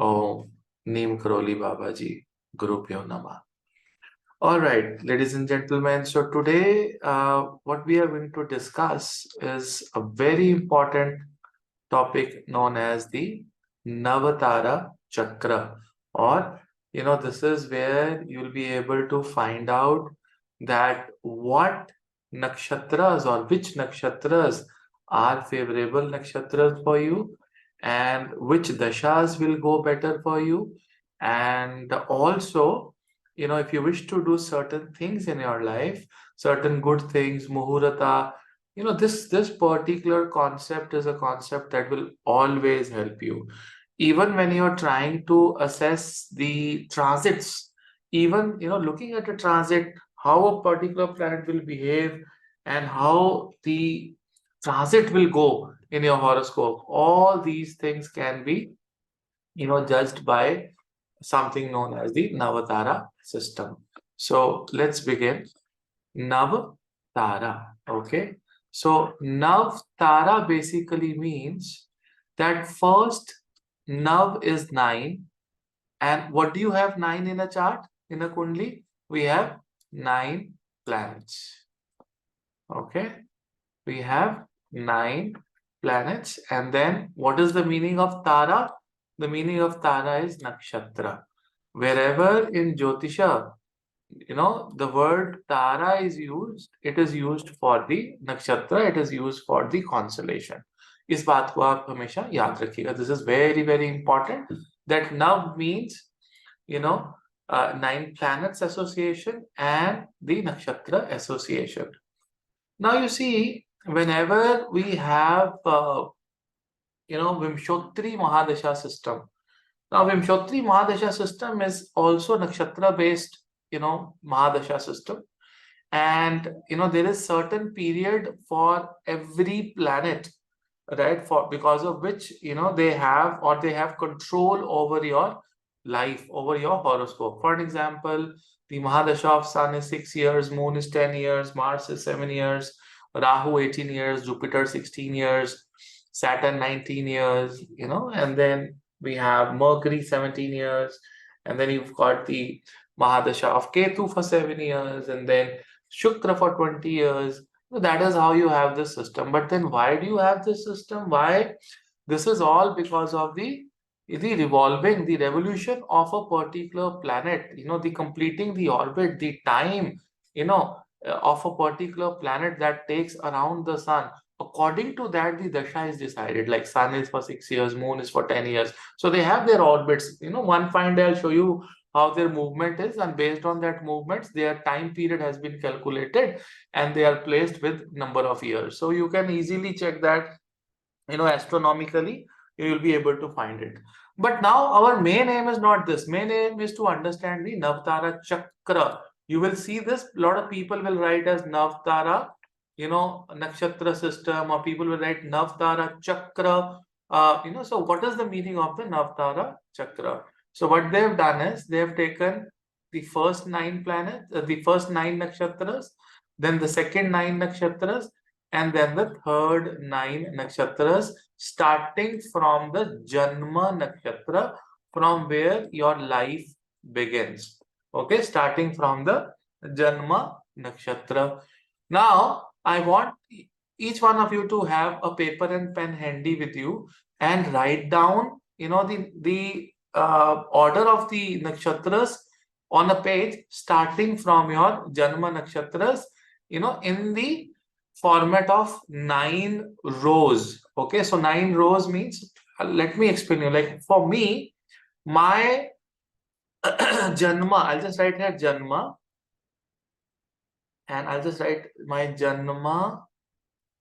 Oh, Neem Karoli Baba Ji, Guru Pyo Namah. All right, ladies and gentlemen. So today, what we are going to discuss is a very important topic known as the Navatara Chakra, or this is where you'll be able to find out that what nakshatras or which nakshatras are favorable nakshatras for you, and which dashas will go better for you, and also if you wish to do certain things in your life, certain good things, muhurata, this particular concept is a concept that will always help you, even when you're trying to assess the transits, even looking at a transit, how a particular planet will behave, and how the transit will go in your horoscope. All these things can be judged by something known as the Navatara system. So let's begin. Navatara. Okay. So Navatara basically means that first Nav is 9. And what do you have 9 in a chart? In a kundli? We have 9 planets. Okay. We have 9 planets. And then what is the meaning of Tara? The meaning of Tara is Nakshatra. Wherever in Jyotisha, the word Tara is used, it is used for the Nakshatra, it is used for the constellation. इस बात को आप हमेशा याद रखिएगा. This is very, very important. That Nav means, 9 planets association and the Nakshatra association. Now you see, whenever we have, Vimshotri Mahadasha system. Now, Vimshotri Mahadasha system is also nakshatra based, Mahadasha system. And, there is certain period for every planet, right? Because of which, they have control over your life, over your horoscope. For an example, the Mahadasha of Sun is 6 years, Moon is 10 years, Mars is 7 years, Rahu 18 years, Jupiter 16 years, Saturn 19 years, and then we have Mercury 17 years, and then you've got the Mahadasha of Ketu for 7 years, and then Shukra for 20 years. So that is how you have this system. But then why do you have this system? Why? This is all because of the revolving, the revolution of a particular planet, the completing the orbit, the time, of a particular planet that takes around the sun. According to that, the dasha is decided. Like sun is for 6 years, moon is for 10 years. So they have their orbits. One fine day I'll show you how their movement is, and based on that movements, their time period has been calculated, and they are placed with number of years. So you can easily check that, astronomically, you will be able to find it. But now our main aim is not this. Main aim is to understand the Navtara Chakra. You will see this, a lot of people will write as Navtara, nakshatra system, or people will write Navtara Chakra. So what is the meaning of the Navtara Chakra? So what they have done is they have taken the first 9 planets, the first 9 nakshatras, then the second 9 nakshatras, and then the third 9 nakshatras, starting from the Janma nakshatra, from where your life begins. Okay, starting from the Janma nakshatra. Now, I want each one of you to have a paper and pen handy with you and write down, the order of the nakshatras on a page, starting from your Janma nakshatras, in the format of 9 rows. Okay, so 9 rows means, let me explain you. Like for me, my Janma, I'll just write here Janma, and I'll just write my Janma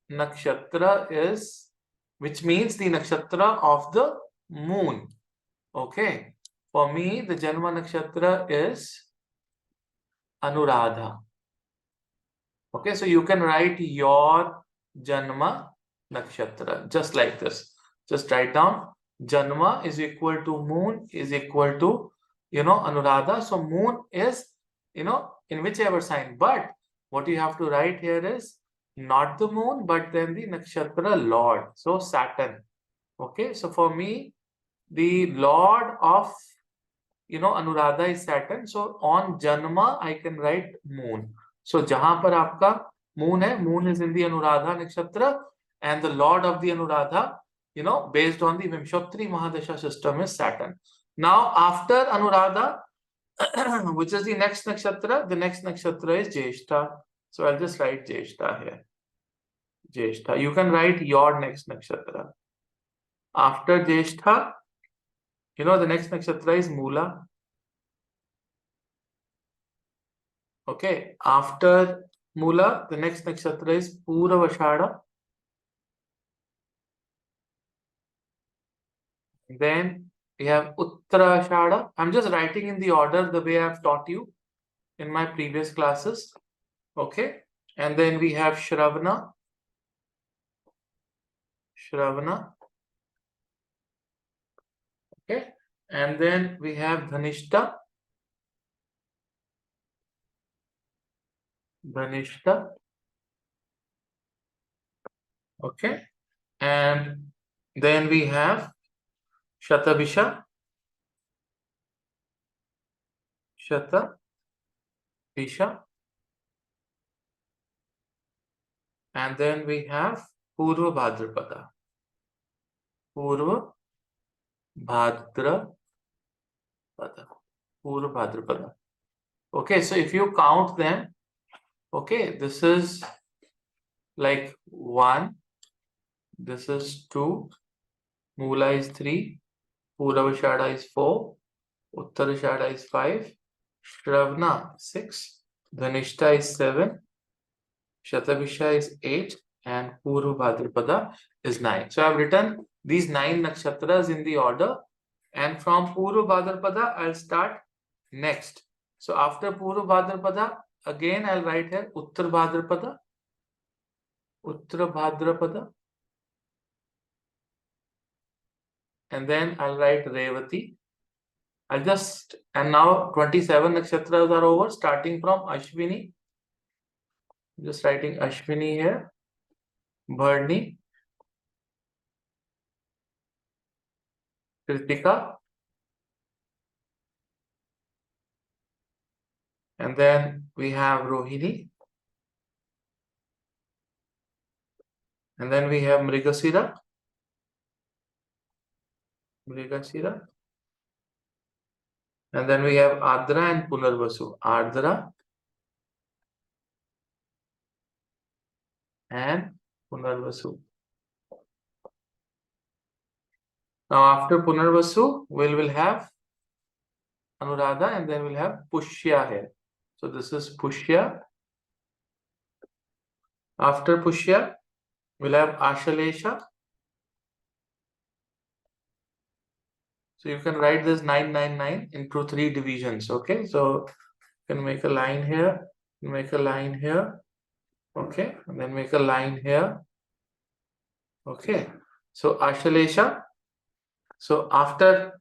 nakshatra is, which means the nakshatra of the moon. Okay, for me, the Janma nakshatra is Anuradha. Okay, so you can write your Janma nakshatra just like this. Just write down Janma is equal to moon is equal to, Anuradha. So moon is, in whichever sign. But what you have to write here is not the moon, but then the nakshatra lord. So Saturn. Okay, so for me, the lord of, Anuradha is Saturn. So on Janma, I can write moon. So jahan par aapka moon hai, moon is in the Anuradha nakshatra, and the lord of the Anuradha, based on the Vimshottari Mahadasha system, is Saturn. Now after Anuradha, which is the next nakshatra, the next nakshatra is Jyeshtha. So I'll just write Jyeshtha here. Jyeshtha. You can write your next nakshatra. After Jyeshtha, the next nakshatra is Mula. Okay. After Mula, the next nakshatra is Purvashada. Then we have Uttarashada. I'm just writing in the order the way I've taught you in my previous classes. Okay. And then we have Shravana. Shravana. Okay. And then we have Dhanishta. Dhanishta. Okay. And then we have Shatabisha. Shatabisha. And then we have Purva Bhadrapada. Purva Bhadrapada. Purva Bhadrapada. Okay, so if you count them, okay, this is like 1, this is 2, Mula is 3, Purvashada is 4, Uttarashada is 5, Shravana 6, Dhanishta is 7, Shatabisha is 8, and Purva Bhadrapada is 9. So I've written these 9 nakshatras in the order, and from Purva Bhadrapada I'll start next. So after Purva Bhadrapada, again I'll write here Uttar Bhadrapada, and then I'll write Revati. And now 27 nakshatras are over, starting from Ashwini. Just writing Ashwini here, Bharni, Kritika, and then we have Rohini, and then we have Mrigasira, and then we have Adra and Punarvasu, Ardra and Punarvasu. Now after Punarvasu, we will have Anuradha, and then we'll have Pushya here. So this is Pushya. After Pushya, we'll have Ashalesha. So you can write this 999 into 3 divisions. Okay, so you can make a line here, make a line here. Okay, and then make a line here. Okay, so Ashalesha. So after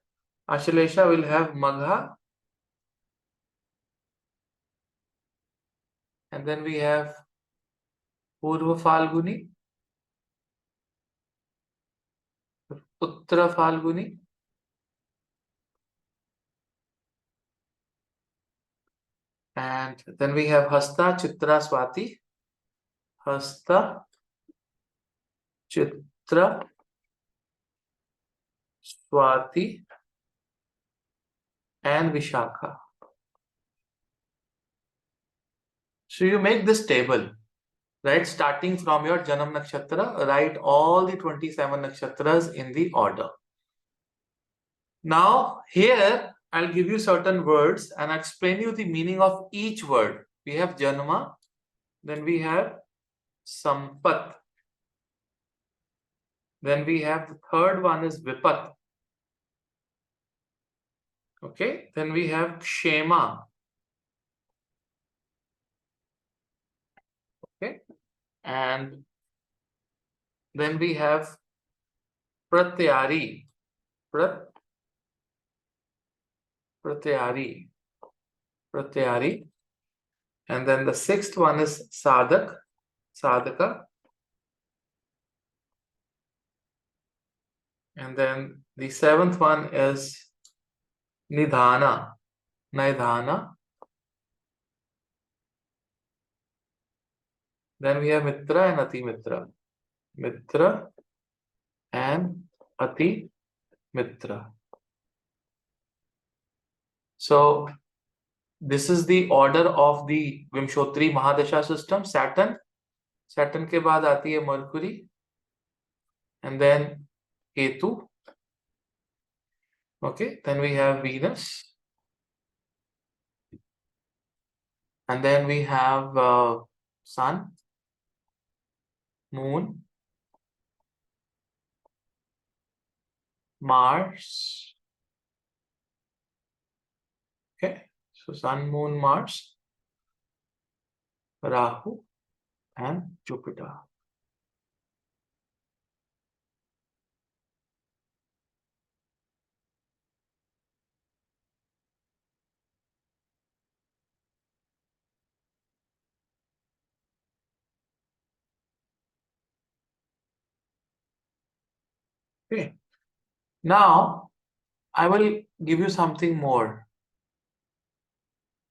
Ashalesha, we'll have Magha. And then we have Purva Falguni, Uttara Falguni, and then we have Hasta, Chitra, Swati, Hasta, Chitra, Swati, and Vishakha. So you make this table, right? Starting from your Janam Nakshatra, write all the 27 nakshatras in the order. Now here I'll give you certain words and I'll explain you the meaning of each word. We have Janma, then we have Sampat, then we have the third one is Vipat. Okay, then we have Kshema. Okay, and then we have Pratyari. Pratyari. And then the sixth one is Sadaka. And then The seventh one is Nidhana. Nidhana. Then we have Mitra and Ati Mitra. Mitra and Ati Mitra. So this is the order of the Vimshotri Mahadasha system. Saturn. Saturn के बाद आती है Mercury. And then Ketu. Okay. Then we have Venus. And then we have Sun, Moon, Mars. Okay. So Sun, Moon, Mars, Rahu, and Jupiter. Okay. Now I will give you something more.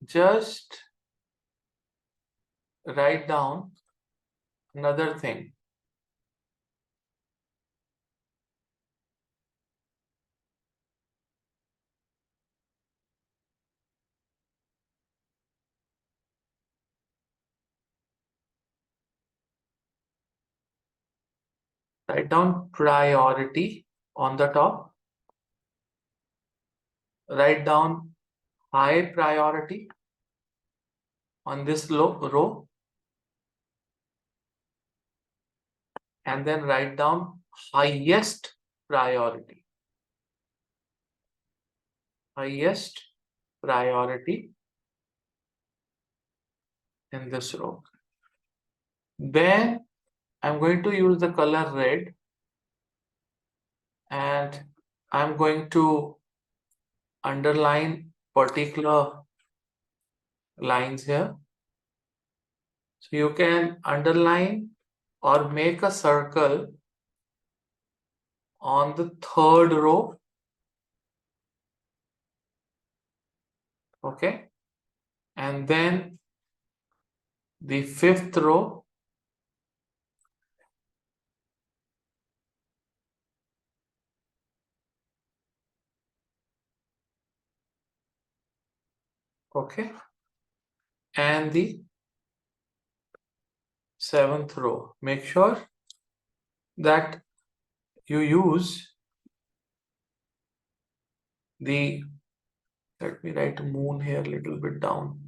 Just write down another thing. Write down priority on the top. Write down high priority on this row. And then write down highest priority. Highest priority in this row. Then I'm going to use the color red and I'm going to underline particular lines here. So you can underline or make a circle on the third row. Okay. And then the fifth row. Okay. And the seventh row. Make sure that you use the, let me write moon here a little bit down.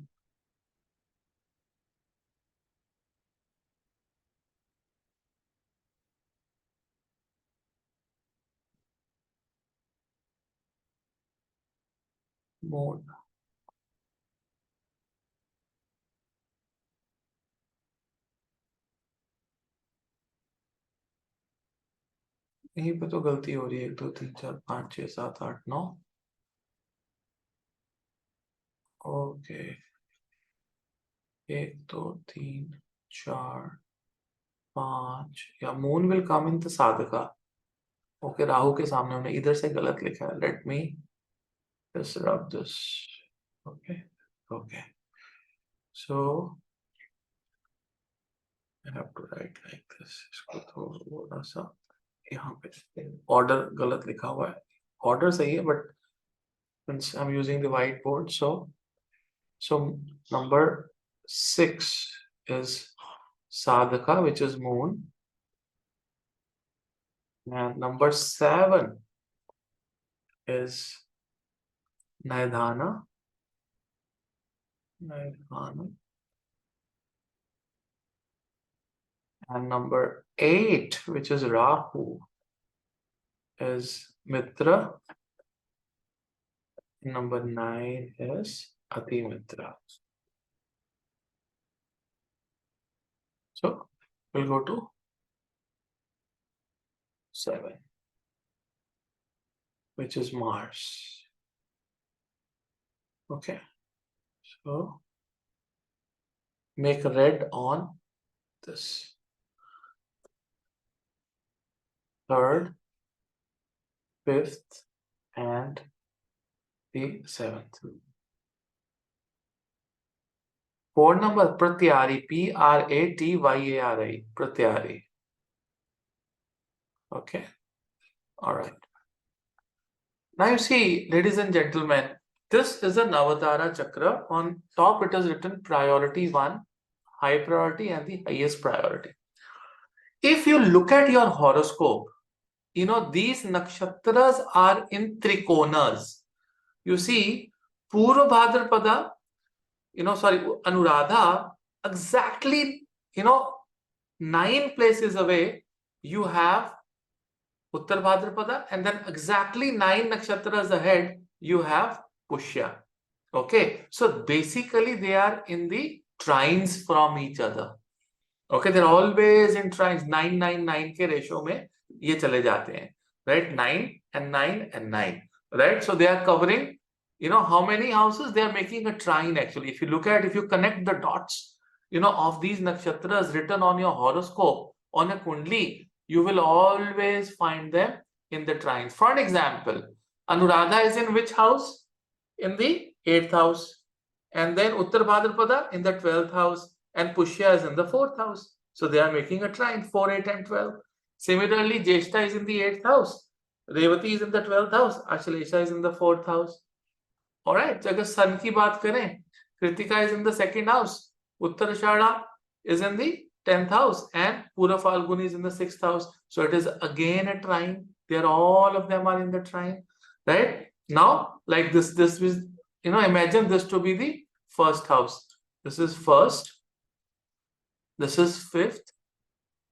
Moon. यहीं पे तो गलती हो रही है 1 2 3 4 5 6 7 8 9. Okay 1 2 3 4 5 या moon will come in the साधका. Okay Rahu के सामने हमने इधर से गलत लिखा है. Let me just rub this. Okay okay so I have to write like this. इसको थोड़ा सा यहाँ पे ऑर्डर गलत लिखा हुआ है. ऑर्डर सही है but since I'm using the whiteboard, so number 6 is sadhaka, which is moon, and number 7 is nidhana. And number 8, which is rahu, is mitra. Number 9 is ati mitra. So we'll go to 7, which is Mars. Okay, so make red on this. Third, 5th, and the 7th. 4 number, Pratyari, Pratyari, Pratyari. Okay, all right. Now you see, ladies and gentlemen, this is a Navadhara Chakra. On top it is written priority 1, high priority, and the highest priority. If you look at your horoscope, you know, these nakshatras are in trikonas. You see, Purva Bhadrapada, Anuradha, exactly, 9 places away, you have Uttar Bhadrapada, and then exactly 9 nakshatras ahead, you have Pushya. Okay, so basically they are in the trines from each other. Okay, they're always in trines. 9-9-9 के ratio में ये चले जाते हैं, right? 9 and 9 and 9, right? So they are covering, how many houses? They are making a trine actually. If you connect the dots, of these nakshatras written on your horoscope, on a kundli, you will always find them in the trines. For an example, Anuradha is in which house? In the 8th house. And then Uttar Bhadrapada in the 12th house. And Pushya is in the 4th house. So they are making a trine, 4, 8, and 12. Similarly, Jyeshta is in the 8th house. Revati is in the 12th house. Ashalesha is in the 4th house. Alright, so if sun ki baat kare, Kritika is in the 2nd house. Uttarashada is in the 10th house. And Pura Falguni is in the 6th house. So it is again a trine. All of them are in the trine. Right? Now, like this is, imagine this to be the 1st house. This is 1st. This is 5th,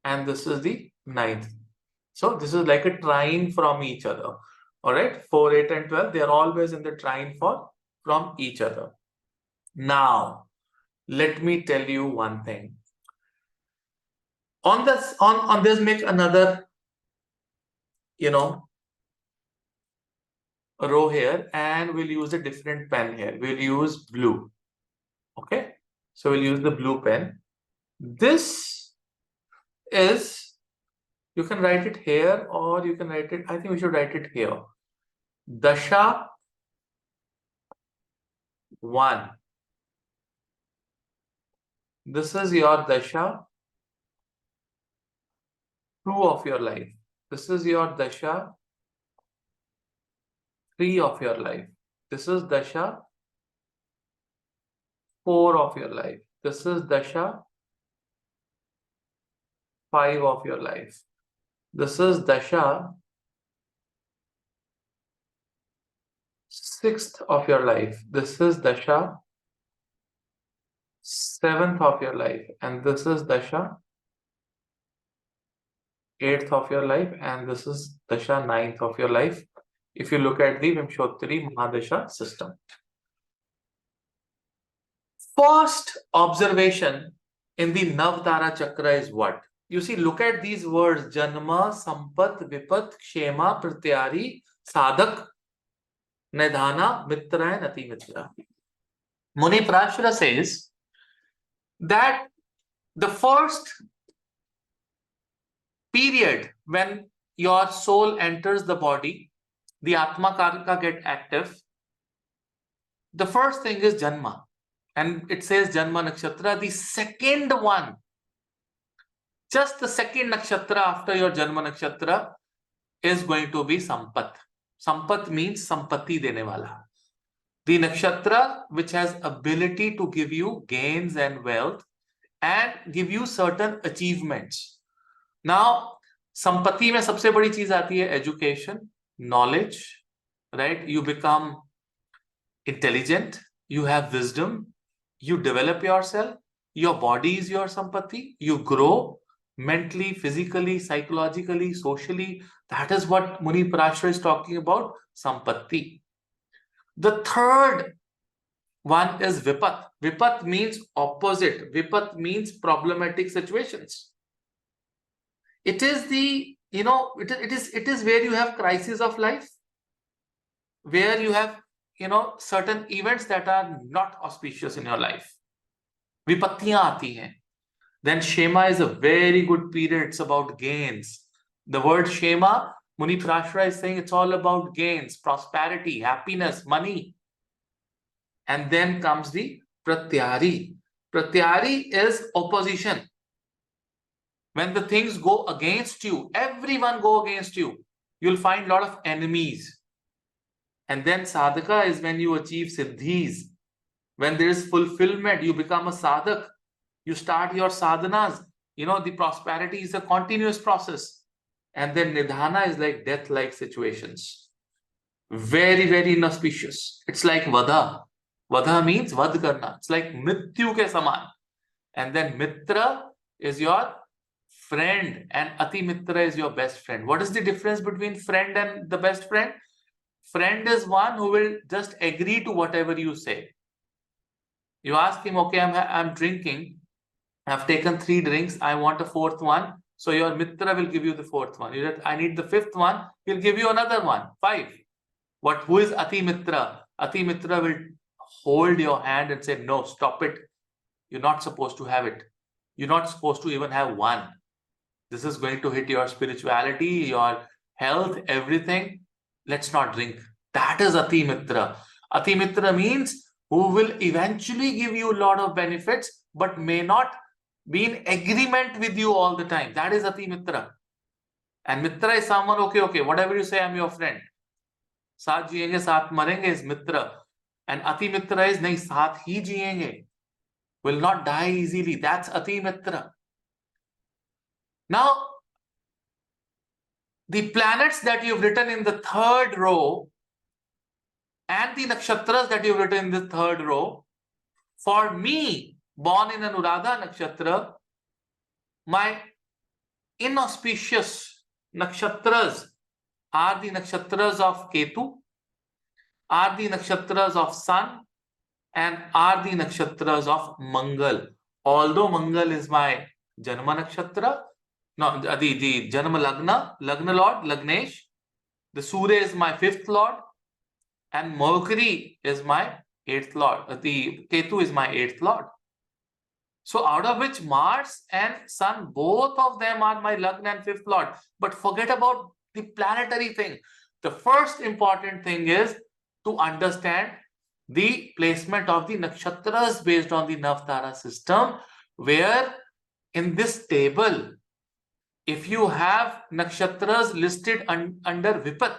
and this is the 9th. So this is like a trine from each other. All right, 4, 8, and 12, they are always in the trine from each other. Now, let me tell you one thing. On this, make another, row here, and we'll use a different pen here. We'll use blue. Okay, so we'll use the blue pen. This is, you can write it here or you can write it, I think we should write it here. Dasha 1. This is your dasha 2 of your life. This is your dasha 3 of your life. This is dasha 4 of your life. This is dasha 5 of your life. This is dasha 6th of your life. This is dasha 7th of your life. And this is dasha 8th of your life. And this is dasha 9th of your life. If you look at the Vimshottari Mahadasha system. First observation in the Navdhara Chakra is what? You see, look at these words: Janma, Sampat, Vipat, Kshema, Pratyari, Sadhak, Nidhana, Mitra, and Ati Mitra. Muni Prashra says that the first period when your soul enters the body, the Atma Karka get active. The first thing is Janma. And it says Janma Nakshatra. The second one, just the second nakshatra after your Janma Nakshatra, is going to be Sampat. Sampat means Sampati dene wala. The nakshatra which has ability to give you gains and wealth and give you certain achievements. Now, Sampati mein sabse badi cheez aati hai education, knowledge, right? You become intelligent, you have wisdom, you develop yourself, your body is your Sampati, you grow mentally, physically, psychologically, socially. That is what Muni Parashara is talking about, Sampatti. The third one is Vipat. Vipat means opposite. Vipat means problematic situations. It is the, it is where you have crisis of life, where you have, certain events that are not auspicious in your life. Vipattiyan aati hain. Then Shema is a very good period. It's about gains. The word Shema Muni Prashra is saying it's all about gains, prosperity, happiness, money. And then comes the Pratyari. Pratyari is opposition. When the things go against you, everyone go against you, you'll find a lot of enemies. And then Sadhaka is when you achieve siddhis. When there is fulfillment, you become a sadhak. You start your sadhanas. The prosperity is a continuous process. And then Nidhana is like death-like situations. Very, very inauspicious. It's like Vadha. Vadha means Vad karna. It's like Mrityu ke saman. And then Mitra is your friend and Ati Mitra is your best friend. What is the difference between friend and the best friend? Friend is one who will just agree to whatever you say. You ask him, okay, I'm drinking. I've taken 3 drinks. I want a 4th one. So your Mitra will give you the 4th one. I need the 5th one. He'll give you another one. 5. Who is Ati Mitra? Ati Mitra will hold your hand and say, no, stop it. You're not supposed to have it. You're not supposed to even have one. This is going to hit your spirituality, your health, everything. Let's not drink. That is Ati Mitra. Ati Mitra means who will eventually give you a lot of benefits, but may not be in agreement with you all the time. That is Ati Mitra. And Mitra is someone, okay, whatever you say, I'm your friend. Saath jiyenge, saath marenge is Mitra. And Ati Mitra is, nahi, saath hi jiyenge. Will not die easily. That's Ati Mitra. Now, the planets that you've written in the 3rd row and the nakshatras that you've written in the 3rd row, for me, born in Anuradha nakshatra, my inauspicious nakshatras are the nakshatras of Ketu, are the nakshatras of Sun, and are the nakshatras of Mangal. Although Mangal is my Janma nakshatra, no, the Janma Lagna Lord, Lagnesh, the Surya is my 5th Lord, and Mercury is my 8th Lord. The Ketu is my 8th Lord. So out of which Mars and Sun, both of them are my Lagna and 5th Lord. But forget about the planetary thing. The first important thing is to understand the placement of the nakshatras based on the Navtara system, where in this table, if you have nakshatras listed under Vipat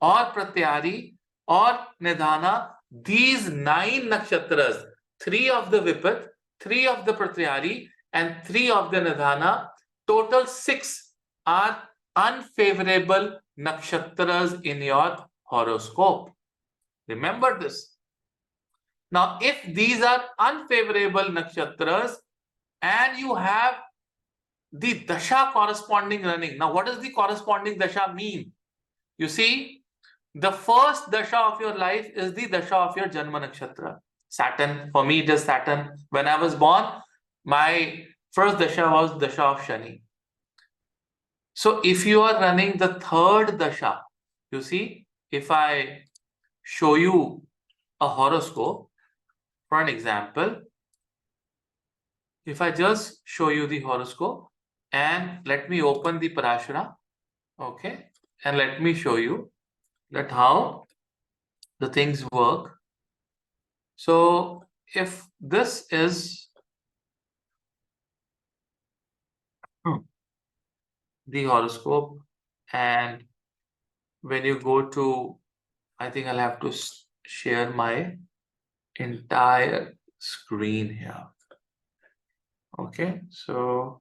or Pratyari or Nidhana, these 9 nakshatras, 3 of the Vipat, 3 of the Pratyari, and 3 of the Nidhana, total 6 are unfavorable nakshatras in your horoscope. Remember this. Now, if these are unfavorable nakshatras and you have the dasha corresponding running. Now, what does the corresponding dasha mean? You see, the first dasha of your life is the dasha of your Janma nakshatra. Saturn, for me it is Saturn. When I was born, my first dasha was dasha of Shani. So if you are running the 3rd dasha, you see, if I show you a horoscope, for an example, if I just show you the horoscope and let me open the Parashara, okay, and let me show you that how the things work. So if this is the horoscope, and when you go to, I think I'll have to share my entire screen here. Okay, so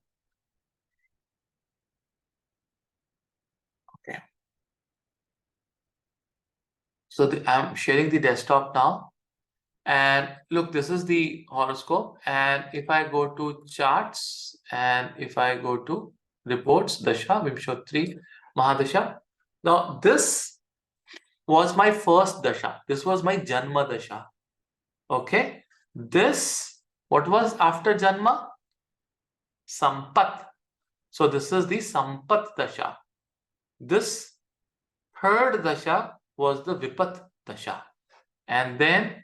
okay, so I'm sharing the desktop now, and look, this is the horoscope. And if I go to charts and if I go to reports, dasha, Vimshotri, Mahadasha. Now this was my first dasha. This was my Janma dasha. Okay, this, what was after Janma? Sampat. So this is the Sampat dasha. This 3rd dasha was the Vipat dasha. And then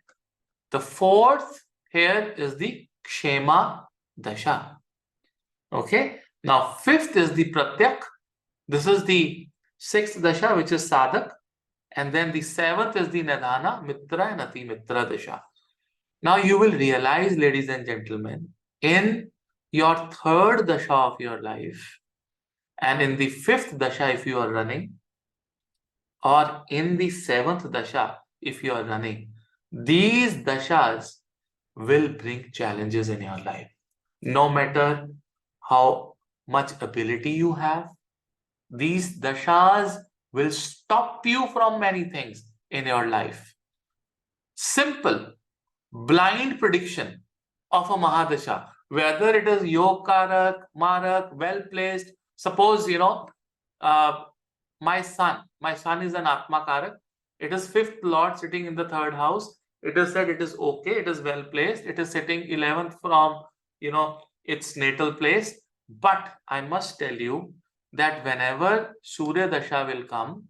the 4th here is the Kshema dasha. Okay. Now 5th is the Pratyak. This is the sixth dasha, which is Sadak, and then the seventh is the Nidhana, Mitra and Ati Mitra dasha. Now you will realize, ladies and gentlemen, in your third dasha of your life, and in the fifth dasha if you are running, or in the seventh dasha if you are running, these dashas will bring challenges in your life. No matter how much ability you have, these dashas will stop you from many things in your life. Simple, blind prediction of a Mahadasha, whether it is Yogkarak, Marak, well placed. Suppose, uh, my son is an Atma Karak. It is fifth Lord sitting in the third house. It is said it is okay, it is well placed. It is sitting 11th from, its natal place. But I must tell you that whenever Surya Dasha will come,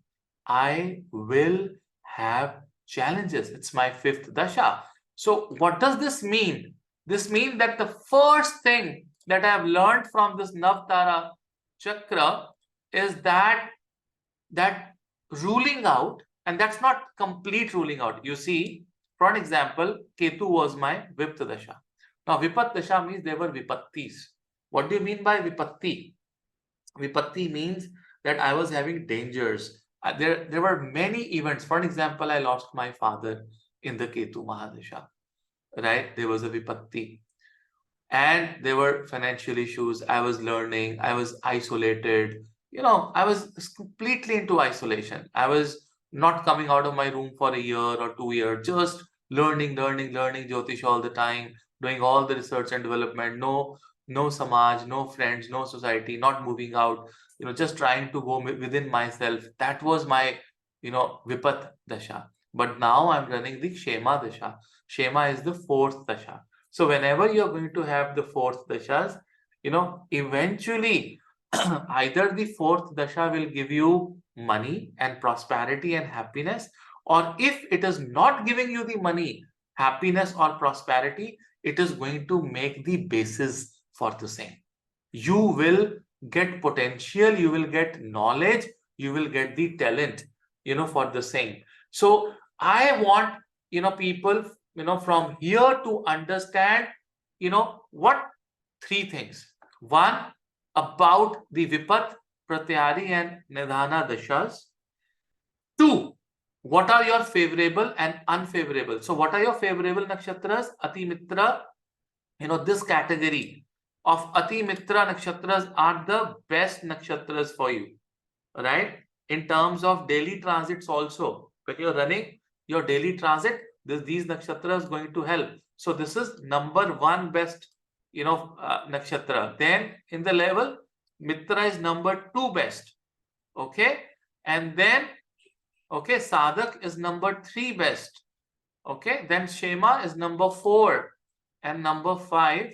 I will have challenges. It's my fifth Dasha. So what does this mean? This means that the first thing that I have learned from this Navtara Chakra is that ruling out, and that's not complete ruling out. You see, for an example, Ketu was my Vipta Dasha. Now, Vipat Dasha means there were Vipattis. What do you mean by Vipatti? Vipatti means that I was having dangers. There were many events. For an example, I lost my father in the Ketu Mahadasha. Right? There was a Vipatti. And there were financial issues. I was learning. I was isolated. I was completely into isolation. I was not coming out of my room for a year or 2 years, just learning Jyotish all the time, doing all the research and development. No samaj, no friends, no society, not moving out, just trying to go within myself. That was my, Vipat Dasha. But now I'm running the Shema Dasha. Shema is the fourth Dasha. So whenever you're going to have the fourth dashas, eventually either the fourth dasha will give you money and prosperity and happiness, or if it is not giving you the money, happiness or prosperity, it is going to make the basis for the same. You will get potential, you will get knowledge, you will get the talent, for the same. So I want, people, from here to understand, what three things. One, about the Vipat, Pratyari and Nidhana Dashas. Two, what are your favorable and unfavorable? So what are your favorable nakshatras? Ati Mitra, this category of Ati Mitra nakshatras are the best nakshatras for you, right? In terms of daily transits also. When you're running your daily transit, these nakshatras going to help. So this is number one best, nakshatra. Then in the level, Mitra is number two best. Okay. And then, okay, Sadak is number three best. Okay. Then Shema is number four. And number five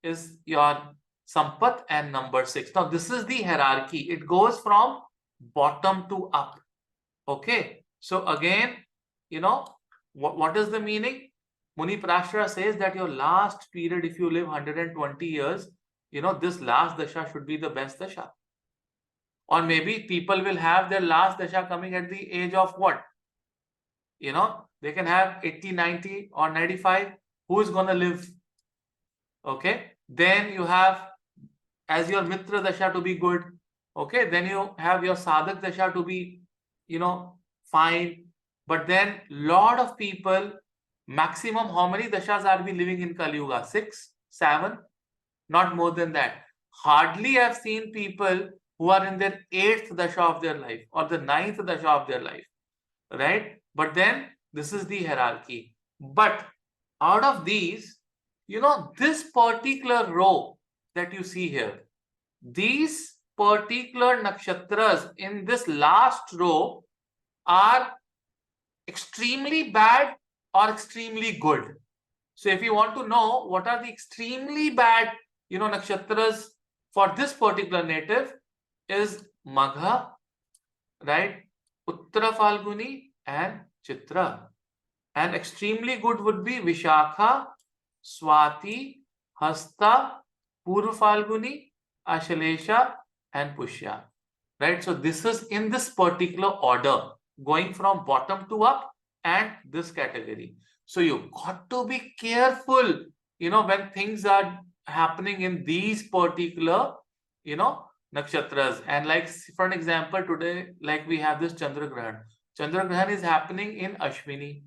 is your Sampat, and number six. Now, this is the hierarchy. It goes from bottom to up. Okay. So again, what is the meaning? Muni Prashra says that your last period, if you live 120 years, this last dasha should be the best dasha. Or maybe people will have their last dasha coming at the age of what? They can have 80, 90 or 95. Who is going to live? Okay. Then you have as your Mitra dasha to be good. Okay. Then you have your Sadak dasha to be, fine. But then lot of people, maximum how many dashas are we living in Kali Yuga? 6, 7, not more than that. Hardly I've seen people who are in their 8th dasha of their life or the 9th dasha of their life, right? But then this is the hierarchy. But out of these, this particular row that you see here, these particular nakshatras in this last row are extremely bad or extremely good. So if you want to know what are the extremely bad, nakshatras for this particular native, is Magha, right? Uttara Falguni and Chitra. And extremely good would be Vishakha, Swati, Hasta, Purva Falguni, Ashalesha and Pushya. right? So this is in this particular order, going from bottom to up, and this category. So you got to be careful, when things are happening in these particular, nakshatras. And like for an example, today, like we have this Chandra Grahan. Chandra Grahan is happening in Ashwini,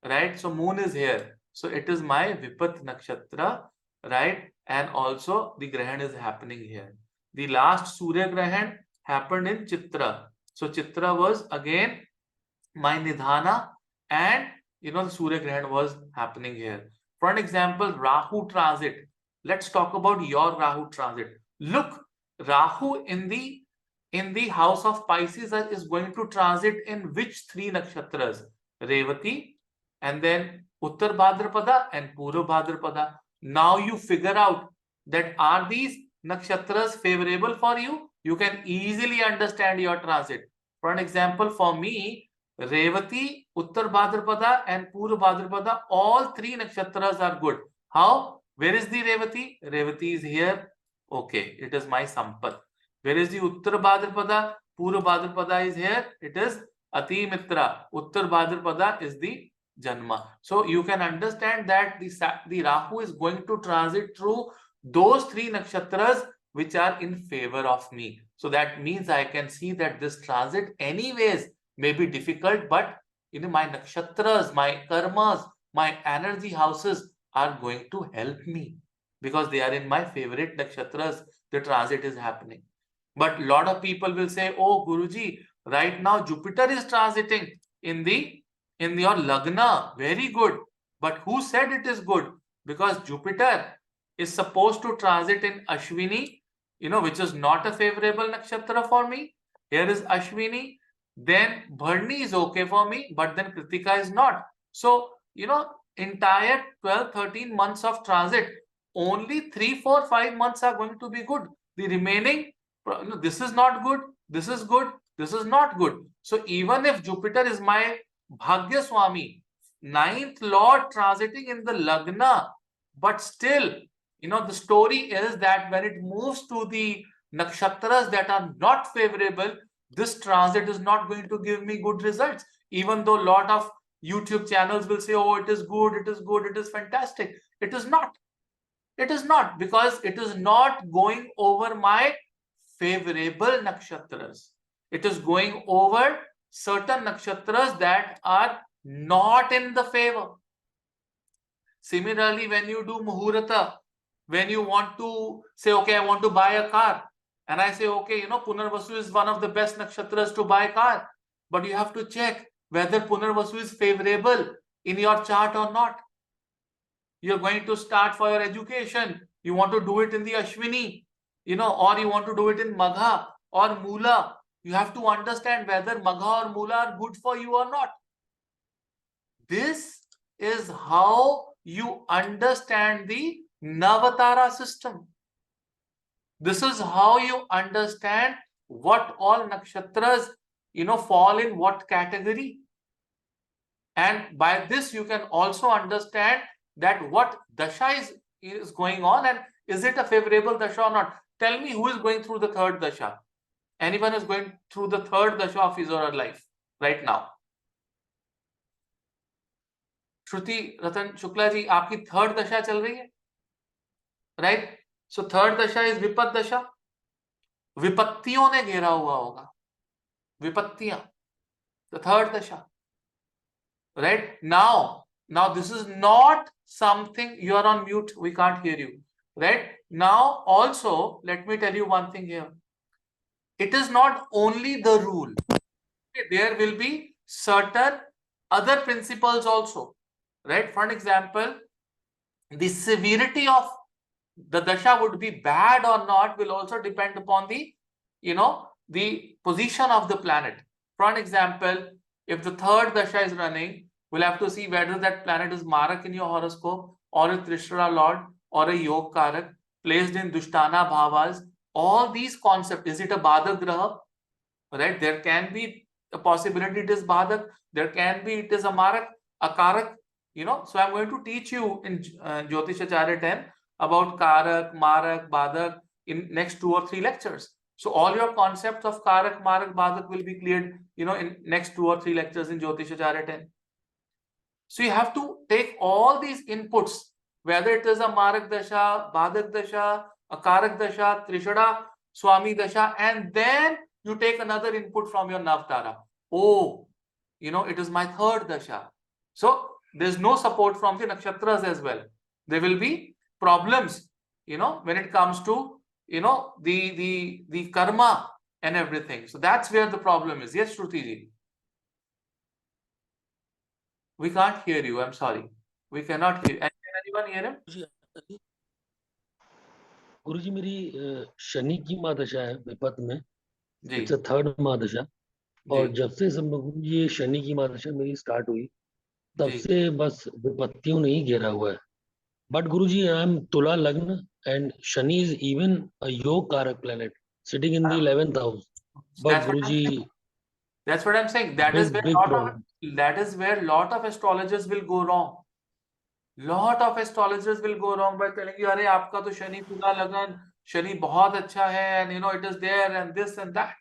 right? So moon is here. So it is my Vipat Nakshatra, right? And also the Grahan is happening here. The last Surya Grahan happened in Chitra. So Chitra was again my Nidhana, and the Surya Grahan was happening here. For an example, Rahu transit. Let's talk about your Rahu transit. Look, Rahu in the house of Pisces is going to transit in which three nakshatras? Revati, and then Uttar Bhadrapada and Purva Bhadrapada. Now you figure out that are these nakshatras favorable for you? You can easily understand your transit. For an example, for me, Revati, Uttar Bhadrapada and Purva Bhadrapada, all three nakshatras are good. How? Where is the Revati? Revati is here. Okay, it is my Sampat. Where is the Uttar Bhadrapada? Purva Bhadrapada is here. It is Ati Mitra. Uttar Bhadrapada is the Janma. So you can understand that the Rahu is going to transit through those three nakshatras which are in favor of me. So that means I can see that this transit anyways may be difficult, but my nakshatras, my karmas, my energy houses are going to help me because they are in my favorite nakshatras. The transit is happening. But a lot of people will say, oh Guruji, right now Jupiter is transiting in your lagna. Very good. But who said it is good? Because Jupiter is supposed to transit in Ashwini, which is not a favorable nakshatra for me. Here is Ashwini. Then Bharni is okay for me, but then Kritika is not. So, entire 12, 13 months of transit, only 3, 4, 5 months are going to be good. The remaining, this is not good, this is good, this is not good. So even if Jupiter is my Bhagya Swami, 9th Lord transiting in the Lagna, but still, the story is that when it moves to the nakshatras that are not favorable, this transit is not going to give me good results. Even though a lot of YouTube channels will say, oh, it is good, it is good, it is fantastic. It is not. It is not, because it is not going over my favorable nakshatras. It is going over certain nakshatras that are not in the favor. Similarly, when you do muhurata, when you want to say, okay, I want to buy a car, and I say, okay, Punarvasu is one of the best nakshatras to buy a car, but you have to check whether Punarvasu is favorable in your chart or not. You're going to start for your education, you want to do it in the Ashwini, or you want to do it in Magha or Mula. You have to understand whether Magha or Mula are good for you or not. This is how you understand the Navatara system. This is how you understand what all nakshatras, fall in what category. And by this, you can also understand that what dasha is going on, and is it a favorable dasha or not. Tell me who is going through the third dasha. Anyone is going through the third dasha of his or her life right now? Shruti Ratan Shukla ji, आपकी third dasha चल रही है, right? So third dasha is विपत दशा. विपत्तियों ने घेरा हुआ होगा, विपत्तियां, the third dasha, right? Now this is not something, you are on mute, we can't hear you, right? Now also, let me tell you one thing here. It is not only the rule. There will be certain other principles also, right? For an example, the severity of the dasha would be bad or not will also depend upon the, the position of the planet. For an example, if the third dasha is running, we'll have to see whether that planet is Marak in your horoscope, or a Trishra Lord, or a Yog Karak, placed in Dushtana Bhavas. All these concepts, is it a Badak Graha? Right? There can be a possibility it is Badak, there can be it is a Marak, a Karak, So I'm going to teach you in Jyotish Acharya 10 about Karak, Marak, Badak in next 2 or 3 lectures. So all your concepts of Karak, Marak, Badak will be cleared, in next 2 or 3 lectures in Jyotish Acharya 10. So you have to take all these inputs, whether it is a Marak Dasha, Badak Dasha, a Karak Dasha, Trishada, Swami Dasha, and then you take another input from your Navtara. Oh, it is my third Dasha. So there's no support from the Nakshatras as well. There will be problems, when it comes to, the karma and everything. So that's where the problem is. Yes, Shruti ji. We can't hear you. I'm sorry. We cannot hear. Can anyone hear him? गुरुजी मेरी शनि की महादशा है विपत में, जी it's a third महादशा, और जी जब से ये शनि की महादशा मेरी स्टार्ट हुई तब जी से बस विपत्तियों ने ही घेरा हुआ है. बट गुरुजी आई एम तुला लग्न एंड शनि इज इवन अ योग कारक planet sitting in the 11th house. But That's what I'm Guruji saying. That's what I'm saying. That is big where big problem. lot of astrologers will go wrong. Lot of astrologers will go wrong by telling you, अरे आपका तो शनि पूरा लगन, शनि बहुत अच्छा है, and it is there and this and that.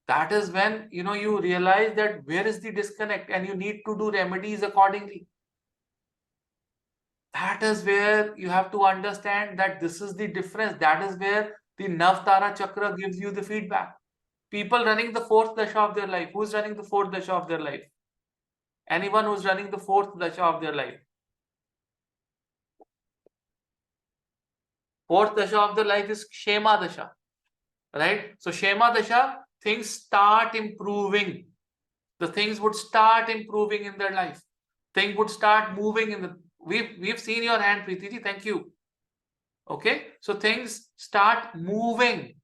That is when you realize that where is the disconnect, and you need to do remedies accordingly. That is where you have to understand that this is the difference. That is where the Navtara Chakra gives you the feedback. People running the fourth dasha of their life. Who's running the fourth dasha of their life? Anyone who's running the fourth dasha of their life. Fourth dasha of their life is Shema dasha. Right? So Shema dasha, things start improving. The things would start improving in their life. Things would start moving in the. We've seen your hand, Preeti ji. Thank you. Okay, so things start moving.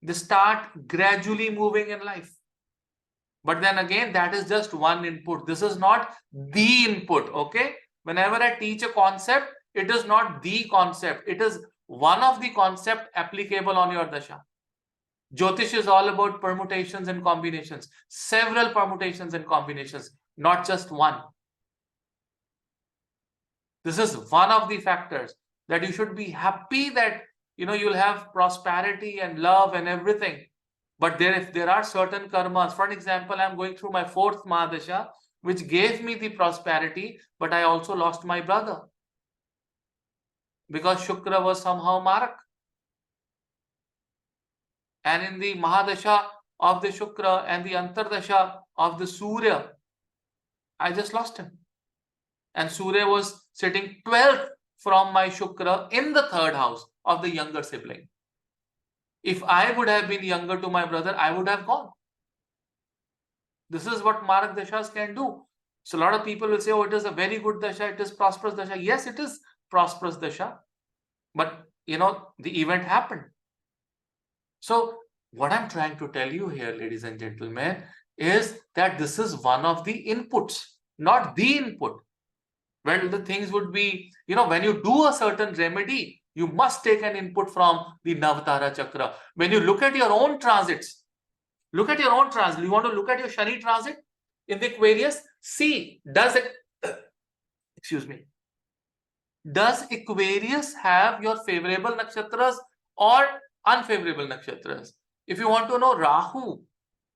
They start gradually moving in life. But then again, that is just one input. This is not the input. Okay, whenever I teach a concept, it is not the concept. It is one of the concept applicable on your dasha. Jyotish is all about permutations and combinations, several permutations and combinations, not just one. This is one of the factors that you should be happy that you'll have prosperity and love and everything. But if there are certain karmas, for example, I'm going through my fourth Mahadasha, which gave me the prosperity, but I also lost my brother because Shukra was somehow Marak. And in the Mahadasha of the Shukra and the Antardasha of the Surya, I just lost him. And Surya was sitting 12th from my Shukra in the third house of the younger sibling. If I would have been younger to my brother, I would have gone. This is what Marak Dashas can do. So a lot of people will say, oh, it is a very good Dasha, it is prosperous Dasha. Yes, it is prosperous Dasha. But, the event happened. So what I'm trying to tell you here, ladies and gentlemen, is that this is one of the inputs, not the input. Well, the things would be, when you do a certain remedy, you must take an input from the Navtara Chakra. When you look at your own transits, you want to look at your Shani transit in the Aquarius, see, does Aquarius have your favorable nakshatras or unfavorable nakshatras? If you want to know Rahu,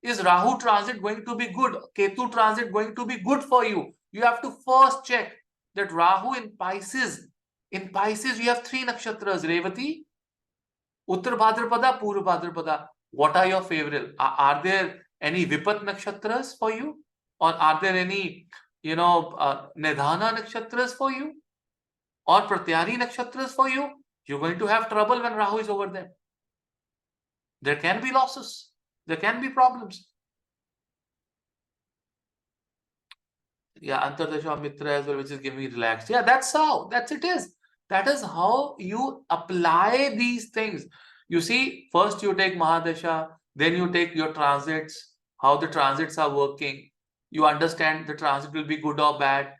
is Rahu transit going to be good? Ketu transit going to be good for you? You have to first check that Rahu in Pisces. In Pisces, you have 3 nakshatras: Revati, Uttar Bhadrapada, Purva Bhadrapada. What are your favorite? Are there any Vipat nakshatras for you? Or are there any, Nidhana nakshatras for you? Or Pratyari nakshatras for you? You're going to have trouble when Rahu is over there. There can be losses. There can be problems. Yeah, Antardasha Mitra as well, which is giving me relaxed. Yeah, that's it is. That is how you apply these things. You see, first you take Mahadasha, then you take your transits, how the transits are working. You understand the transit will be good or bad,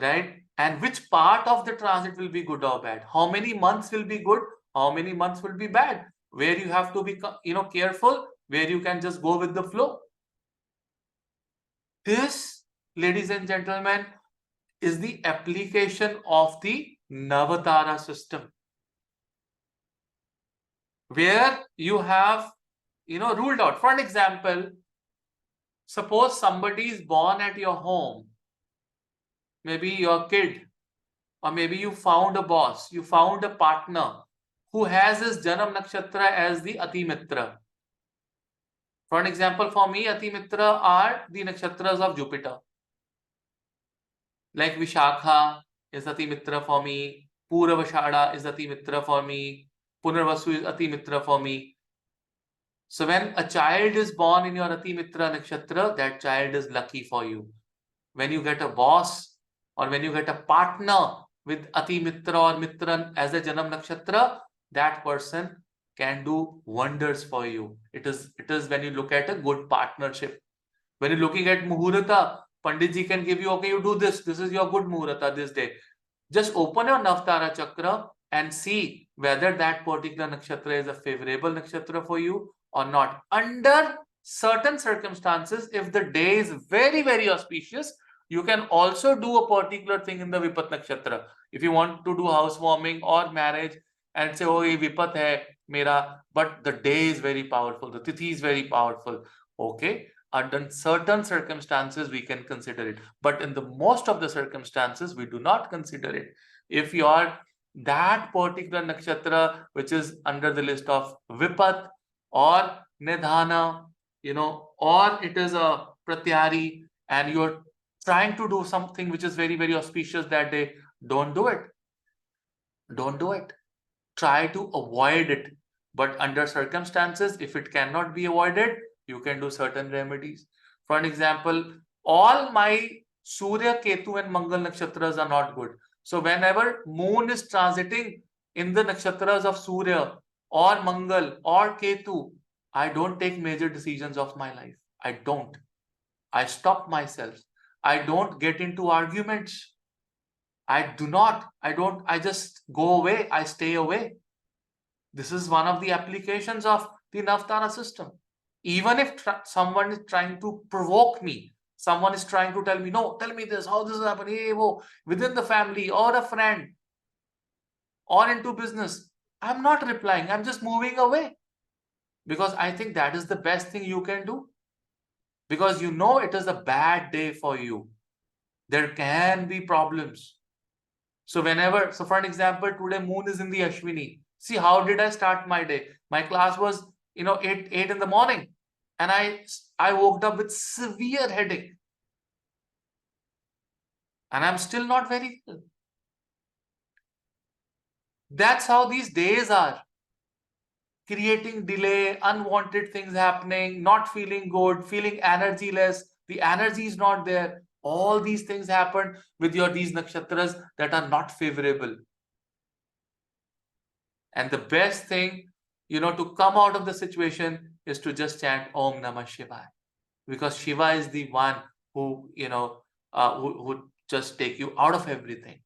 right? And which part of the transit will be good or bad? How many months will be good? How many months will be bad? Where you have to be, careful, where you can just go with the flow. This, ladies and gentlemen, is the application of the Navatara system. where you have, ruled out. For an example, suppose somebody is born at your home, maybe your kid, or maybe you found a boss, you found a partner who has his Janam Nakshatra as the Ati Mitra. For an example, for me, Ati Mitra are the nakshatras of Jupiter. Like Vishakha is Ati Mitra for me, Puravashada is Ati Mitra for me, Punarvasu is Ati Mitra for me. So when a child is born in your Ati Mitra nakshatra, that child is lucky for you. When you get a boss or when you get a partner with Ati Mitra or Mitran as a Janam nakshatra, that person can do wonders for you. It is when you look at a good partnership. When you're looking at Muhurata, Pandit ji can give you, okay, you do this. This is your good Muhurata this day. Just open your Navtara Chakra and see whether that particular nakshatra is a favorable nakshatra for you or not. Under certain circumstances, if the day is very, very auspicious, you can also do a particular thing in the Vipat nakshatra. If you want to do housewarming or marriage and say, oh, ye Vipat hai mera, but the day is very powerful, the Tithi is very powerful. Okay, under certain circumstances, we can consider it. But in the most of the circumstances, we do not consider it. If you are that particular nakshatra, which is under the list of Vipat or Nidhana, or it is a Pratyari, and you're trying to do something which is very, very auspicious that day, don't do it. Don't do it. Try to avoid it. But under circumstances, if it cannot be avoided, you can do certain remedies. For an example, all my Surya, Ketu and Mangal nakshatras are not good. So whenever moon is transiting in the nakshatras of Surya or Mangal or Ketu, I don't take major decisions of my life. I don't. I stop myself. I don't get into arguments. I just go away. I stay away. This is one of the applications of the Navtara system. Even if someone is trying to provoke me, someone is trying to tell me, no, tell me this, how this is happening, within the family or a friend or into business, I'm not replying. I'm just moving away because I think that is the best thing you can do. Because it is a bad day for you. There can be problems. So for an example, today moon is in the Ashwini. See, how did I start my day? My class was, 8 in the morning. And I woke up with severe headache. And I'm still not very well. That's how these days are. Creating delay, unwanted things happening, not feeling good, feeling energyless. The energy is not there. All these things happen with these nakshatras that are not favorable. And the best thing, to come out of the situation is to just chant Om Namah Shivaya. Because Shiva is the one who, who just take you out of everything.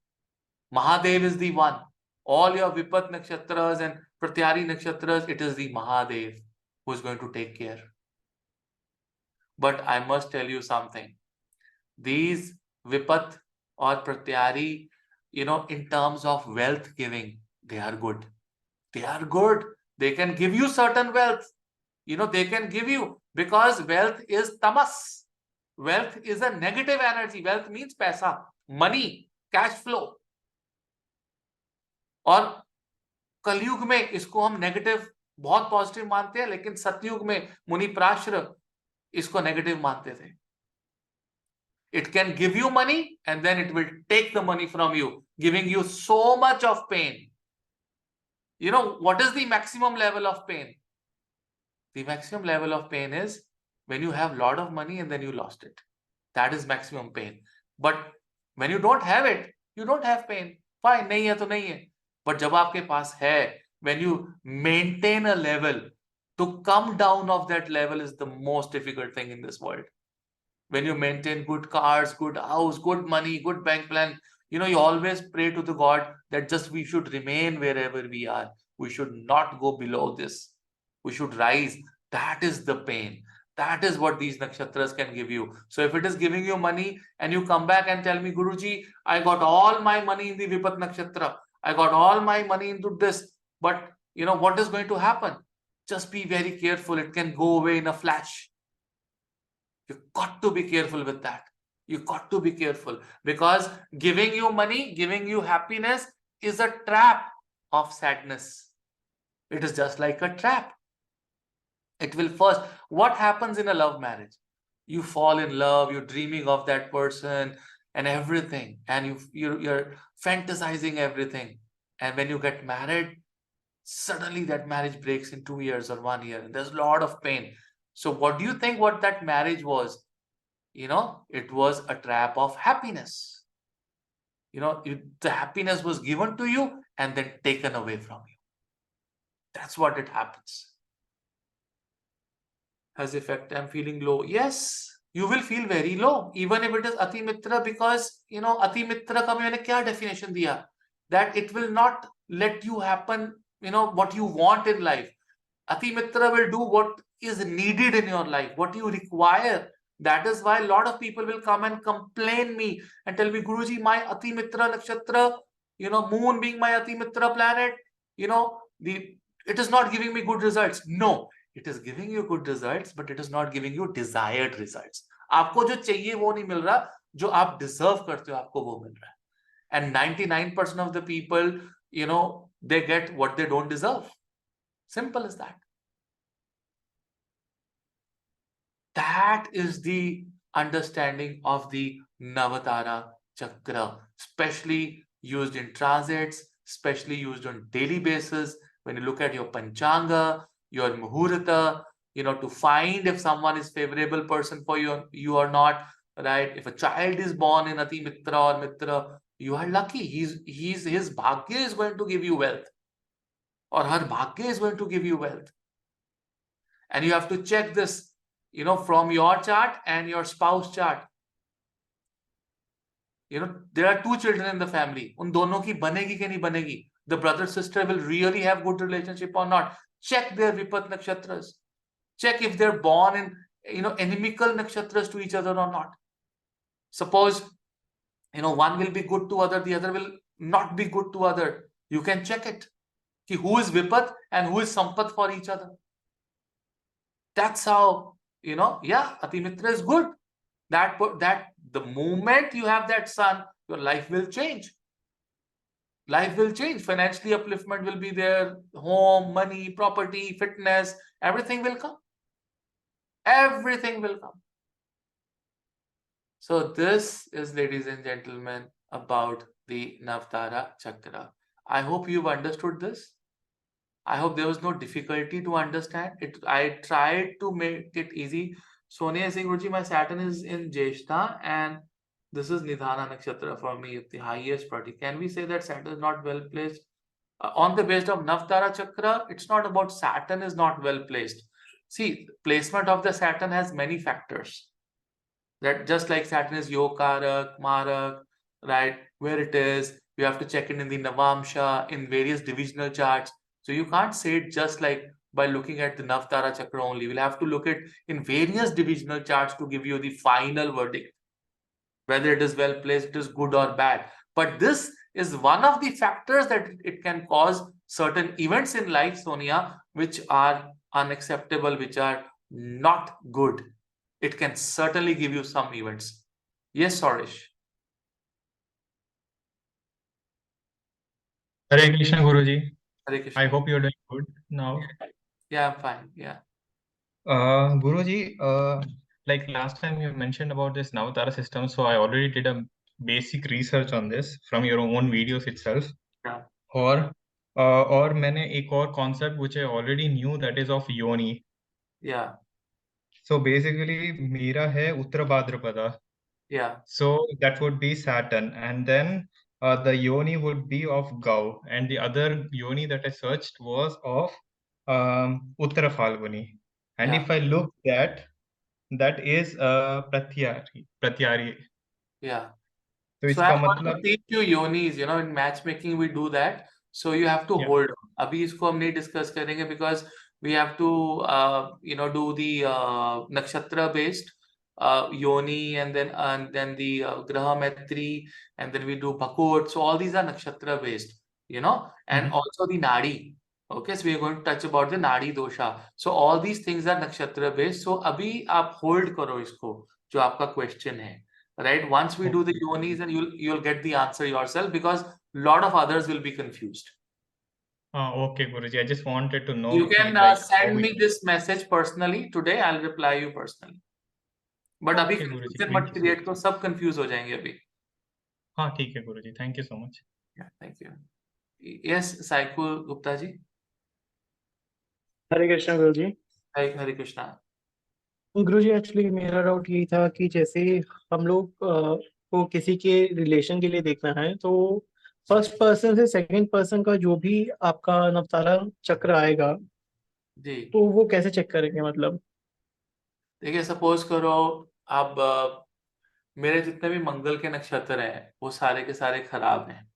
Mahadev is the one. All your Vipat nakshatras and Pratyari nakshatras, it is the Mahadev who is going to take care. But I must tell you something. These Vipat or Pratyari, in terms of wealth giving, they are good. They are good. They can give you certain wealth. They can give you, because wealth is tamas. Wealth is a negative energy. Wealth means paisa, money, cash flow. और कलयुग में इसको हम negative बहुत positive मानते हैं, लेकिन सतयुग में मुनि प्राश्र इसको नेगेटिव मानते थे. It can give you money and then it will take the money from you, giving you so much of pain. What is the maximum level of pain? The maximum level of pain is when you have a lot of money and then you lost it. That is maximum pain. But when you don't have it, you don't have pain. Fine, nahi hai to nahi hai. But jab aapke paas hai, when you maintain a level, to come down of that level is the most difficult thing in this world. When you maintain good cars, good house, good money, good bank plan, you always pray to the God that just we should remain wherever we are. We should not go below this. We should rise. That is the pain. That is what these nakshatras can give you. So if it is giving you money and you come back and tell me, Guruji, I got all my money in the Vipat nakshatra. I got all my money into this. But, what is going to happen? Just be very careful. It can go away in a flash. You've got to be careful with that. You've got to be careful, because giving you money, giving you happiness is a trap of sadness. It is just like a trap. It will first, what happens in a love marriage? You fall in love, you're dreaming of that person and everything, and you're fantasizing everything. And when you get married, suddenly that marriage breaks in 2 years or 1 year, and there's a lot of pain. So what do you think what that marriage was? It was a trap of happiness. The happiness was given to you and then taken away from you. That's what it happens. Has effect, I'm feeling low. Yes, you will feel very low, even if it is Ati Mitra, because, Ati Mitra ka maine kya definition diya? That it will not let you happen, what you want in life. Ati Mitra will do what is needed in your life, what you require. That is why a lot of people will come and complain me and tell me, Guruji, my Ati Mitra Nakshatra, moon being my Ati Mitra planet, it is not giving me good results. No, it is giving you good results, but it is not giving you desired results. आपको जो चाहिए वो नहीं मिल रहा, जो आप deserve करते हो आपको वो मिल रहा है. And 99% of the people, they get what they don't deserve. Simple as that. That is the understanding of the Navatara Chakra, especially used in transits, especially used on daily basis. When you look at your Panchanga, your Muhurta, to find if someone is favorable person for you or not, right? If a child is born in Ati Mitra or Mitra, you are lucky. His Bhagya is going to give you wealth, or her Bhagya is going to give you wealth. And you have to check this, from your chart and your spouse chart. There are two children in the family. Un dono ki banegi ke nahi banegi. The brother sister will really have good relationship or not. Check their Vipat Nakshatras. Check if they're born in, inimical Nakshatras to each other or not. Suppose, one will be good to other, the other will not be good to other. You can check it. Ki who is Vipat and who is Sampat for each other. That's how, Ati Mitra is good. That the moment you have that son, your life will change. Life will change. Financially upliftment will be there. Home, money, property, fitness, everything will come. Everything will come. So this is, ladies and gentlemen, about the Navtara Chakra. I hope you've understood this. I hope there was no difficulty to understand it. I tried to make it easy. Sonia saying, Guruji, my Saturn is in Jyeshtha and this is Nidhana Nakshatra for me, the highest party. Can we say that Saturn is not well placed? On the basis of Navtara Chakra, it's not about Saturn is not well placed. See, placement of the Saturn has many factors. That just like Saturn is Yokarak, Marak, right? Where it is, you have to check it in the Navamsha, in various divisional charts. So you can't say it just like by looking at the Navtara Chakra only. We'll have to look at in various divisional charts to give you the final verdict. Whether it is well placed, it is good or bad. But this is one of the factors that it can cause certain events in life, Sonia, which are unacceptable, which are not good. It can certainly give you some events. Yes, Sorish. Hare Krishna, Guruji. Hare Krishna. I hope you're doing good now. Yeah, I'm fine. Yeah. Guruji, like last time you mentioned about this Navatara system, so I already did a basic research on this from your own videos itself. Yeah. और मैंने एक और concept which I already knew, that is of yoni. Yeah. So basically मेरा है उत्तर Bhadrapada. Yeah. So that would be Saturn, and then the yoni would be of Gau, and the other yoni that I searched was of Uttara Falguni. And Yeah. if I look that is Pratyari. Yeah. तो So इसका I'm going to मतलब teach you yonis, in matchmaking we do that. So you have to Yeah. hold on. अभी इसको हम नहीं discuss करेंगे because we have to, do the nakshatra based yoni, and then the graha metri, and then we do bhakot. So all these are nakshatra based, and also the nadi. Okay, so we are going to touch about the nadi dosha. So all these things are nakshatra based. So abhi aap hold karo isko, jo aapka question hai, right? Once we do the yonis, and you'll get the answer yourself, because lot of others will be confused. Okay, Guruji. I just wanted to know. You can like, how send me it- this message personally today. I'll reply you personally. But abhi Okay, Guruji. confusion Thank mat you. create karo, sab confuse ho jayenge abhi. हाँ, ठीक है गुरुजी. Thank you so much. Yeah, thank you. Yes, Saikul Gupta ji. Hare Krishna Guru ji. Hare Krishna. Guru ji, actually मेरा doubt यही था कि जैसे हम लोग को किसी के रिलेशन के लिए देखना है, तो फर्स्ट पर्सन से सेकंड पर्सन का जो भी आपका नवतारा चक्र आएगा, जी तो वो कैसे चेक करेंगे? मतलब देखिए, सपोज करो अब मेरे जितने भी मंगल के नक्षत्र हैं वो सारे के सारे खराब हैं.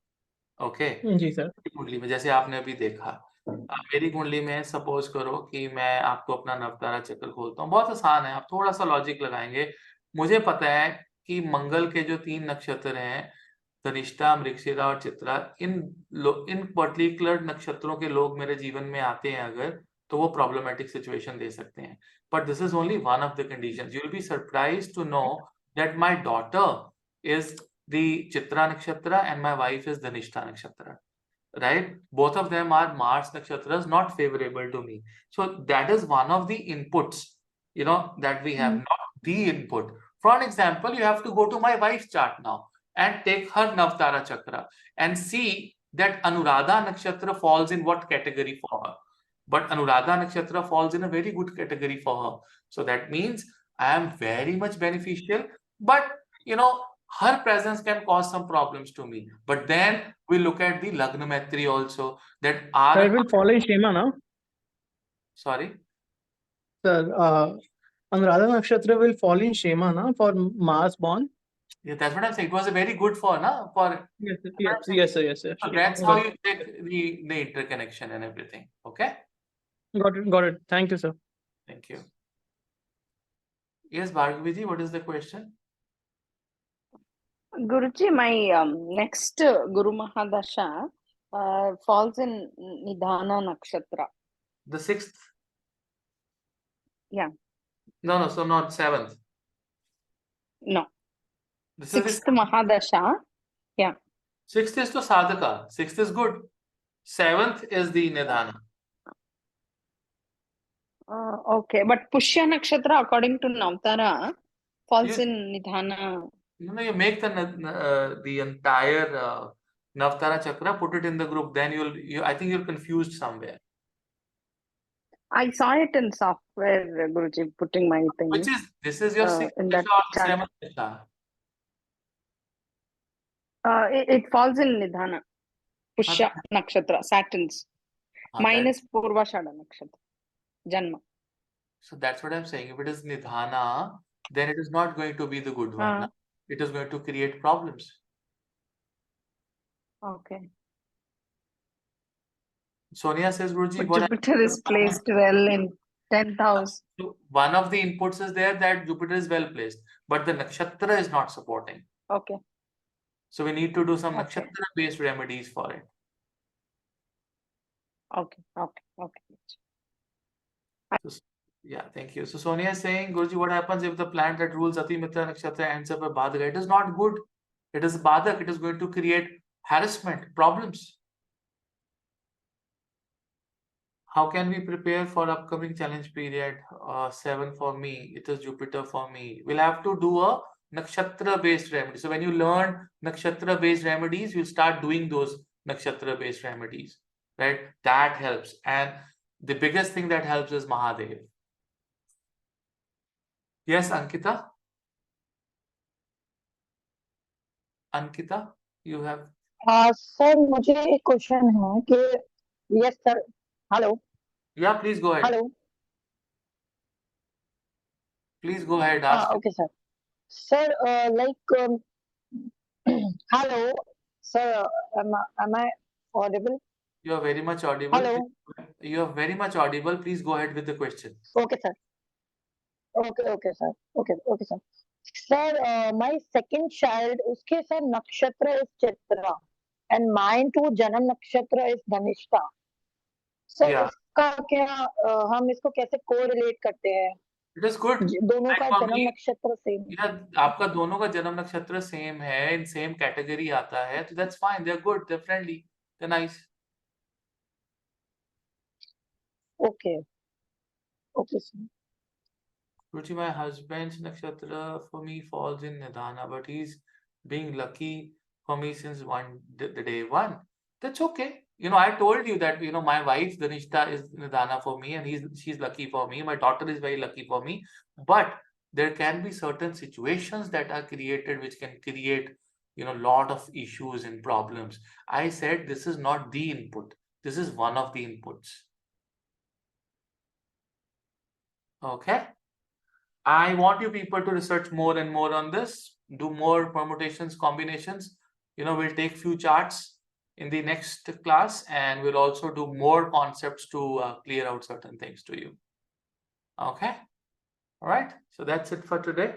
ओके, जी सर. कुंडली में जैसे आपने अभी देखा, अब मेरी कुंडली में सपोज करो कि मैं आपको अपना नवतारा चक्र खोलता हूँ. बहुत आसान है, आप थोड़ा सा लॉजिक लगाएंगे. मुझे पता है कि मंगल के जो 3 नक्षत्र हैं, धनिष्ठा, मृगशिरा और चित्रा, इन पर्टिकुलर नक्षत्रों के लोग मेरे जीवन में आते हैं अगर, तो वो प्रॉब्लमेटिक सिचुएशन दे सकते हैं. But this is only one of the conditions. You will be surprised to know that my daughter is the Chitra नक्षत्र and my wife is Dhanishta nakshatra, right? Both of them are Mars nakshatras, not favorable to me. So that is one of the inputs, that we have, not the input. For an example, you have to go to my wife's chart now and take her Navtara chakra and see that Anuradha nakshatra falls in what category for her. But Anuradha nakshatra falls in a very good category for her. So that means I am very much beneficial, but her presence can cause some problems to me. But then we look at the Lagnametri also, that sir, it will fall in Shema, ना? Sorry? Sir, Anuradha नक्षत्र will fall in Shema, ना, for Mars born? Yeah, that's what I'm saying. It was a very good for, na? For Yes, yes, sir, yes, sir. So that's how you check the interconnection and everything. Okay? Got it. Thank you, sir. Thank you. Yes, Bhargavi ji, what is the question? Guruji, my next Guru Mahadasha falls in Nidhana Nakshatra. The 6th? Yeah. No, so not 7th. No. This 6th Mahadasha. Yeah. 6th is to sadhaka. 6th is good. 7th is the Nidhana. Okay, but Pushya Nakshatra, according to Navtara, falls in Nidhana. No, you make the entire Navtara chakra, put it in the group, then I think you're confused somewhere. I saw it in software, Guruji, putting my thing. This is your 6th in dasha that or 7th dasha? It falls in Nidhana. Pushya Nakshatra, Saturn's. Mine is Purvashada Nakshatra. Janma. So that's what I'm saying. If it is Nidhana, then it is not going to be the good one. No? It is going to create problems. Okay. Sonia says, Guruji, but Jupiter is placed well in 10th house. So one of the inputs is there that Jupiter is well placed, but the nakshatra is not supporting. Okay. So we need to do some nakshatra based remedies for it. Okay. So, yeah, thank you. So Sonia is saying, Guruji, what happens if the planet that rules Ati Mitra Nakshatra ends up a Badaka? It is not good. It is Badak. It is going to create harassment, problems. How can we prepare for upcoming challenge period? 7 for me. It is Jupiter for me. We'll have to do a nakshatra based remedy. So when you learn nakshatra based remedies, you'll start doing those nakshatra based remedies, right? That helps. And the biggest thing that helps is Mahadev. Yes, Ankita? Ankita, you have? Sir, मुझे एक question है कि yes sir, hello. Yeah, please go ahead. Hello. Please go ahead. Ask. Okay, sir. Sir, hello, sir. Am I audible? You are very much audible. Hello. You are very much audible. Please go ahead with the question. Okay, sir. Okay, sir. Okay, sir. Sir, my second child, uske sir nakshatra is Chitra, and mine too Janam nakshatra is Dhanishta. Sir Yeah. इसका क्या हम इसको कैसे correlate करते हैं? It is good. दोनों Like का for जन्म me, नक्षत्र सेम। yeah, आपका दोनों का जन्म नक्षत्र सेम है, इन सेम कैटेगरी आता है, तो that's fine. They're good. They're friendly. They're nice. Okay okay sir. Ruchi, my husband's nakshatra for me falls in Nidana, but he's being lucky for me since the day one. That's okay. You know, I told you that, you know, my wife, Dhanishta, is Nidana for me, and she's lucky for me. My daughter is very lucky for me. But there can be certain situations that are created which can create, you know, lot of issues and problems. I said this is not the input. This is one of the inputs. Okay. I want you people to research more and more on this, do more permutations, combinations. You know, we'll take few charts in the next class, and we'll also do more concepts to clear out certain things to you. Okay. All right. So that's it for today.